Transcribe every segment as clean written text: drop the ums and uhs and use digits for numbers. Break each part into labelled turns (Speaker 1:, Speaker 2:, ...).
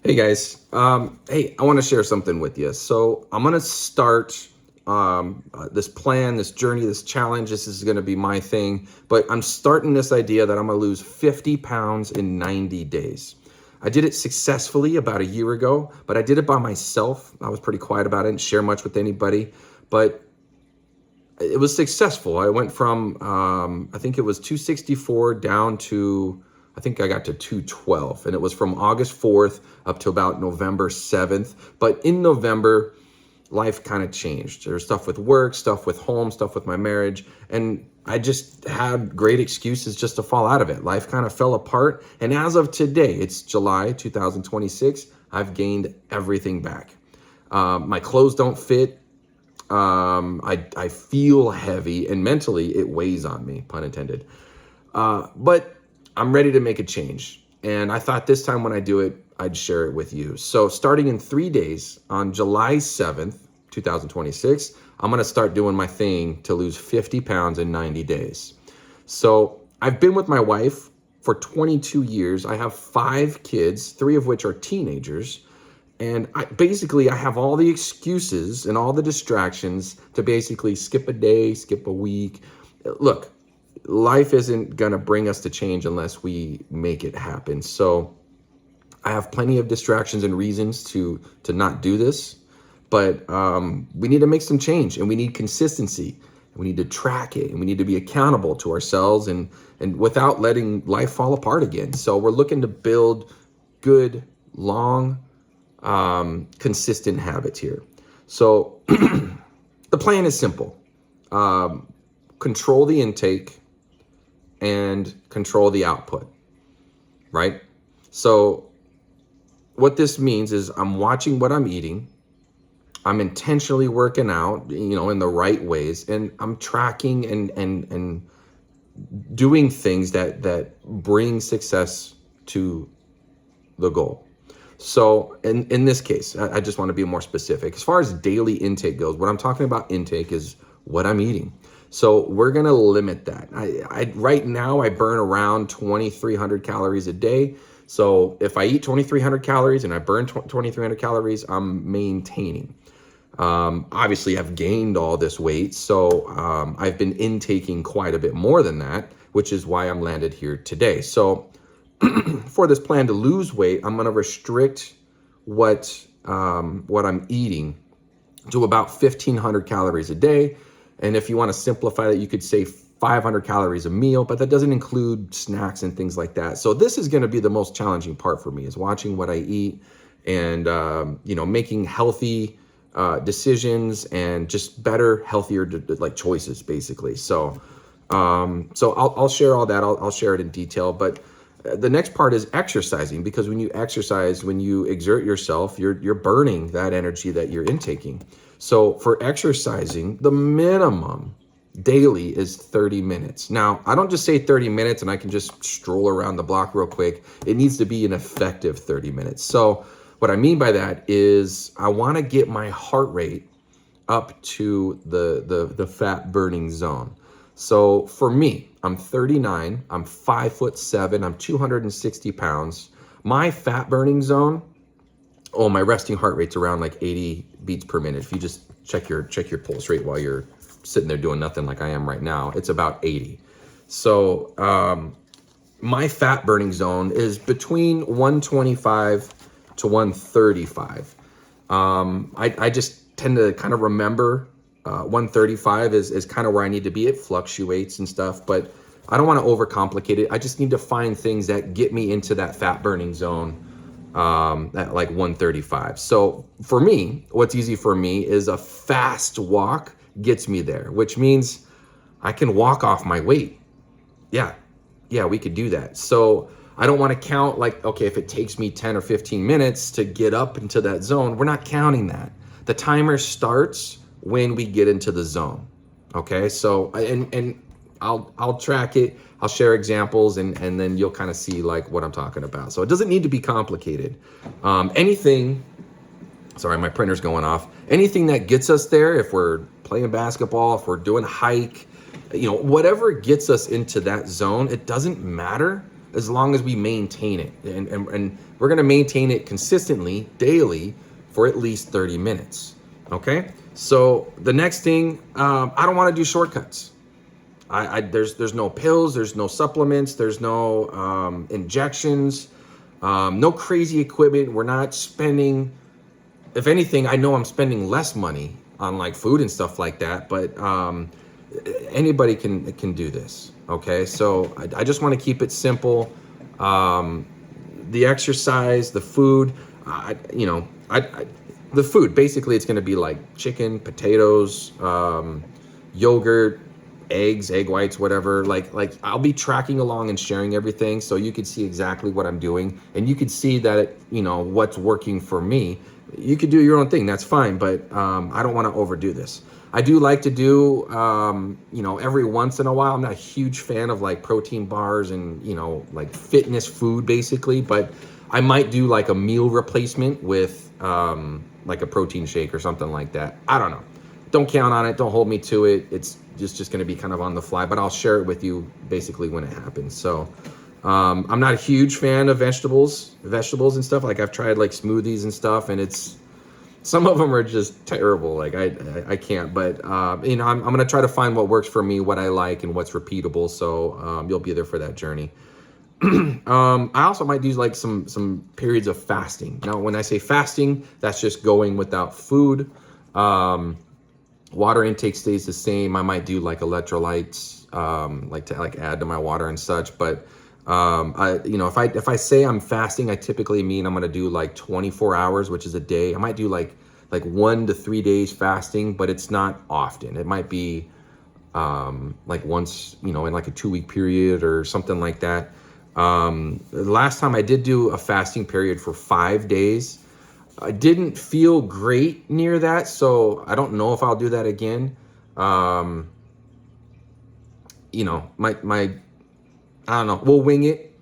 Speaker 1: Hey guys, hey, I want to share something with you. So I'm gonna start this plan, this journey, this challenge. This is gonna be my thing, but I'm starting this idea that I'm gonna lose 50 pounds in 90 days. I did it successfully about a year ago, but I did it by myself. I was pretty quiet about it, didn't share much with anybody, but it was successful. I went from I think it was 264 down to I think I got to 212, and it was from August 4th up to about November 7th. But in November, life kind of changed. There's stuff with work, stuff with home, stuff with my marriage, and I just had great excuses just to fall out of it. Life kind of fell apart, and as of today, it's July 2026. I've gained everything back. My clothes don't fit. I feel heavy, and mentally it weighs on me, pun intended. But I'm ready to make a change. And I thought this time when I do it, I'd share it with you. So starting in 3 days, on July 7th, 2026, I'm going to start doing my thing to lose 50 pounds in 90 days. So I've been with my wife for 22 years. I have 5 kids, 3 of which are teenagers. And I have all the excuses and all the distractions to basically skip a day, skip a week. Look, life isn't going to bring us to change unless we make it happen. So I have plenty of distractions and reasons to not do this, but we need to make some change, and we need consistency, and we need to track it, and we need to be accountable to ourselves and without letting life fall apart again. So we're looking to build good, long, consistent habits here. So the plan is simple. Control the intake and control the output, right? So what this means is I'm watching what I'm eating. I'm intentionally working out, in the right ways, and I'm tracking and doing things that bring success to the goal. So in this case, I just want to be more specific. As far as daily intake goes, what I'm talking about intake is what I'm eating. So we're going to limit that. Right now I burn around 2,300 calories a day. So if I eat 2,300 calories and I burn 2,300 calories, I'm maintaining. Obviously I've gained all this weight. So I've been intaking quite a bit more than that, which is why I'm landed here today. So for this plan to lose weight, I'm going to restrict what I'm eating to about 1,500 calories a day. And if you want to simplify that, you could say 500 calories a meal, but that doesn't include snacks and things like that. So this is going to be the most challenging part for me, is watching what I eat and, making healthy decisions and just better, healthier choices, basically. So I'll share all that. I'll share it in detail, but the next part is exercising, because when you exercise, when you exert yourself, you're burning that energy that you're intaking. So for exercising, the minimum daily is 30 minutes. Now, I don't just say 30 minutes and I can just stroll around the block real quick. It needs to be an effective 30 minutes. So what I mean by that is I want to get my heart rate up to the fat burning zone. So for me, I'm 39, I'm 5'7", I'm 260 pounds. My fat burning zone, my resting heart rate's around like 80 beats per minute. If you just check your pulse rate while you're sitting there doing nothing like I am right now, it's about 80. So my fat burning zone is between 125 to 135. I just tend to kind of remember 135 is kind of where I need to be. It fluctuates and stuff, but I don't want to overcomplicate it. I just need to find things that get me into that fat burning zone at like 135. So for me, what's easy for me is a fast walk gets me there, which means I can walk off my weight. Yeah, we could do that. So I don't want to count okay, if it takes me 10 or 15 minutes to get up into that zone, we're not counting that. The timer starts when we get into the zone. Okay, so and I'll track it. I'll share examples, and then you'll kind of see what I'm talking about. So it doesn't need to be complicated. Sorry, my printer's going off. Anything that gets us there, if we're playing basketball, if we're doing hike, whatever gets us into that zone, it doesn't matter as long as we maintain it. And we're going to maintain it consistently, daily, for at least 30 minutes. Okay? So the next thing, I don't want to do shortcuts. There's no pills, there's no supplements, there's no injections, no crazy equipment. We're not spending, if anything, I know I'm spending less money on like food and stuff like that, but anybody can do this. Okay, so I just want to keep it simple. The exercise, the food, the food, basically it's going to be like chicken, potatoes, yogurt, eggs, egg whites, whatever. Like I'll be tracking along and sharing everything so you can see exactly what I'm doing, and you can see that what's working for me. You could do your own thing, that's fine, but I don't want to overdo this. I do like to do every once in a while. I'm not a huge fan of like protein bars and like fitness food basically, but I might do like a meal replacement with like a protein shake or something like that. I don't know. Don't count on it. Don't hold me to it. It's just going to be kind of on the fly, but I'll share it with you basically when it happens. So I'm not a huge fan of vegetables and stuff. Like I've tried like smoothies and stuff, and some of them are just terrible. Like I can't, but I'm going to try to find what works for me, what I like, and what's repeatable. So you'll be there for that journey. I also might do like some periods of fasting. Now, when I say fasting, that's just going without food. Water intake stays the same. I might do like electrolytes, like to add to my water and such. But if I say I'm fasting, I typically mean I'm gonna do like 24 hours, which is a day. I might do like 1 to 3 days fasting, but it's not often. It might be like once, in like a 2-week period or something like that. The last time I did do a fasting period for 5 days, I didn't feel great near that, so I don't know if I'll do that again. I don't know. We'll wing it.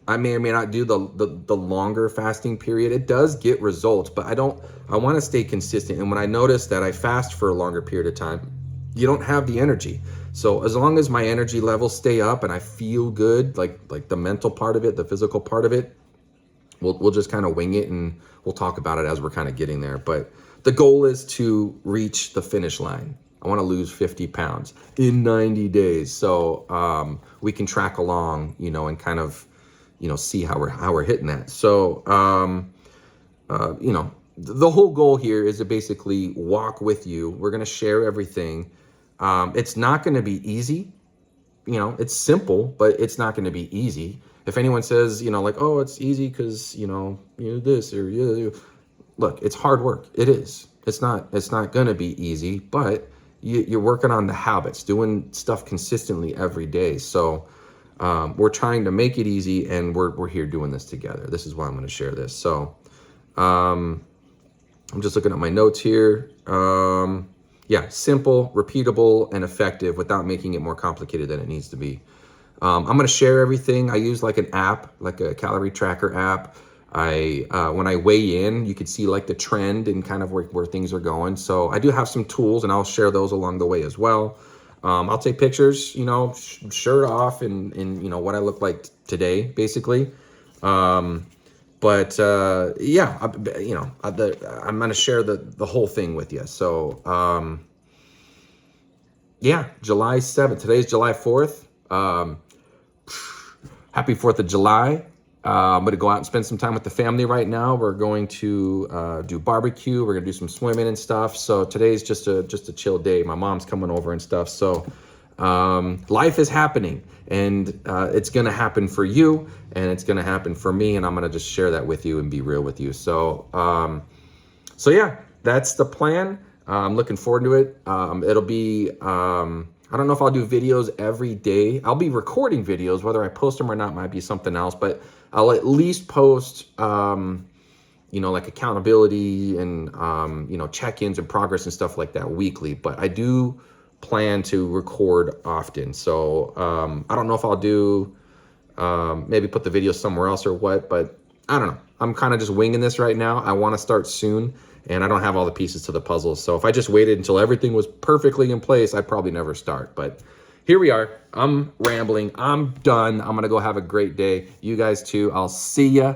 Speaker 1: I may or may not do the longer fasting period. It does get results, but I want to stay consistent. And when I notice that I fast for a longer period of time, you don't have the energy. So as long as my energy levels stay up and I feel good, like the mental part of it, the physical part of it, we'll just kind of wing it, and we'll talk about it as we're kind of getting there. But the goal is to reach the finish line. I want to lose 50 pounds in 90 days. So we can track along, and kind of, see how we're hitting that. So, the whole goal here is to basically walk with you. We're going to share everything. It's not going to be easy. It's simple, but it's not going to be easy. If anyone says, oh, it's easy because, you this or you, look, it's hard work. It is. It's not going to be easy, but you're working on the habits, doing stuff consistently every day. So we're trying to make it easy, and we're here doing this together. This is why I'm going to share this. So I'm just looking at my notes here. Simple, repeatable, and effective without making it more complicated than it needs to be. I'm going to share everything. I use like an app, like a calorie tracker app. When I weigh in, you can see like the trend and kind of where things are going. So I do have some tools, and I'll share those along the way as well. I'll take pictures, shirt off and what I look like today, basically. I'm going to share the whole thing with you. So, July 7th, today's July 4th. Happy 4th of July. I'm going to go out and spend some time with the family right now. We're going to do barbecue. We're going to do some swimming and stuff. So today's just a chill day. My mom's coming over and stuff. So life is happening, and it's going to happen for you, and it's going to happen for me. And I'm going to just share that with you and be real with you. So, that's the plan. I'm looking forward to it. It'll be, I don't know if I'll do videos every day. I'll be recording videos. Whether I post them or not might be something else, but I'll at least post, like accountability and, check-ins and progress and stuff like that weekly. But I do plan to record often. So I don't know if I'll do, maybe put the video somewhere else or what, but I don't know. I'm kind of just winging this right now. I want to start soon, and I don't have all the pieces to the puzzle. So if I just waited until everything was perfectly in place, I'd probably never start. But here we are. I'm rambling. I'm done. I'm going to go have a great day. You guys too. I'll see ya